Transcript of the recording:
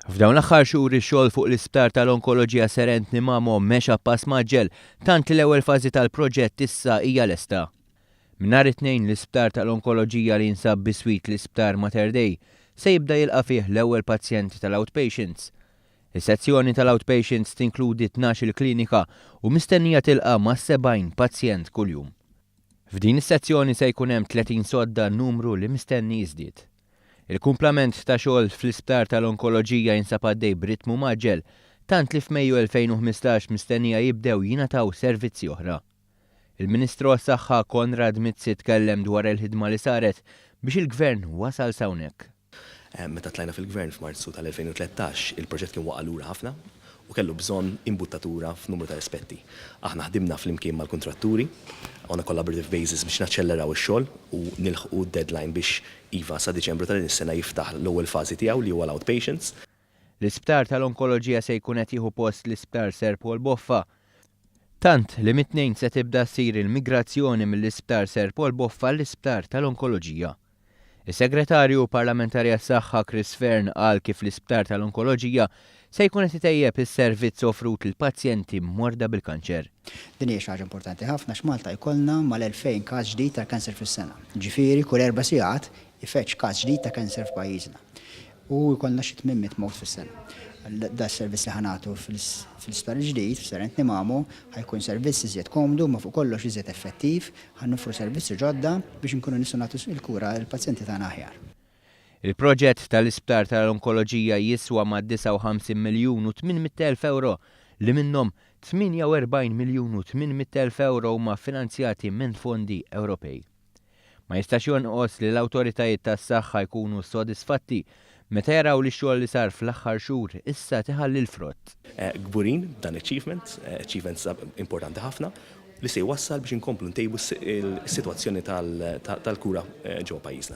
F'dawn l-aħħar xhur ix-xogħol fuq l-Isptar tal-Onkoloġija Serent Nimamo mexa pass maġġel tant li l-ewwel fażi tal-proġett issa hija lesta. Nhar it-tnejn l-Isptar tal-Onkoloġija li jinsab biswit l-Isptar Mater Dei se jibda jilqa' fih l-ewwel pazjenti tal-outpatients. Is-sezzjoni tal-outpatients tinkludi 12 klinika u mistennija tilqa' ma' 70 pazjent kuljum. F'din is-sezzjoni se jkun hemm 30 sodda numru li mistenni jiżdied. Il-kumplament ta' xogħol fl-Isptar tal-Onkoloġija jinsab għaddej b'ritmu maġġel, tant li f'Mejju 2015 mistennija jibdew jingħataw servizzi oħra. Il-Ministru għas-Saħħa Konrad Mizzi tkellem dwar il-ħidma li saret biex il-Gvern wasal hawnhekk. Meta tlajna fil-Gvern f'Marzu tal-2013, il-proġett kien waqa' lura ħafna u kellu bżonn imbuttatura f'numru ta' aspetti. Aħna ħdimna flimkien mal-kontratturi, on a collaborative basis biex naċċelleraw ix-xogħol u nilħqu deadline biex iva sa Diċembru tal-is-sena jiftaħ l-ewwel fażi tiegħu li huwa l-outpatients. L-Isptar tal-Onkoloġija se jkun qed jieħu post l-Isptar Ser Paul Boffa. Tant li mit-tnejn se tibda ssir il-migrazzjoni mill-Isptar Ser Paul Boffa l-Isptar tal-Onkoloġija. Is-Segretarju Parlamentari għas-Saħħa Chris Fern qal kif l-Isptar tal-Onkoloġija se jkun qed itejjeb is-servizz offrut lill-pazjenti mmorda bil-kanċer. Din hija xi ħaġa importanti ħafna x'Malta jkollna mal-2000 każ ġdid tal-kanser fis-sena. Ġifieri kull 4 sigħat ifetx każ ġdid ta' kanser f'pajjiżna. U jkollna xi 800 mowt fis-sena. Da s-servizz li ħanatu fil-Isptar ġdid f'Serent Nimamo ħajkun servizz iżjed komdu ma fuq kollox iżjed effettiv, ħannofru servizzi ġodda biex inkunu nistgħu nagħtu l-kura l-pazjenti tagħna aħjar. Il-proġett tal-Isptar tal-Onkoloġija jiswa ma' 59 miljun u 800,000 euro li minnhom 48 miljun u 800,000 euro huma finanzjati minn fondi Ewropej. Ma jistax jonqos li l-awtoritajiet tas-saħħa jkunu sodisfatti meta jaraw li x-xogħol li sar fl-aħħar xhur issa teħalli l-frott. Gburin dan achievement importanti ħafna li se jwassal biex inkomplu ntejbu s-sitwazzjoni tal-kura ġewwa pajjiżna.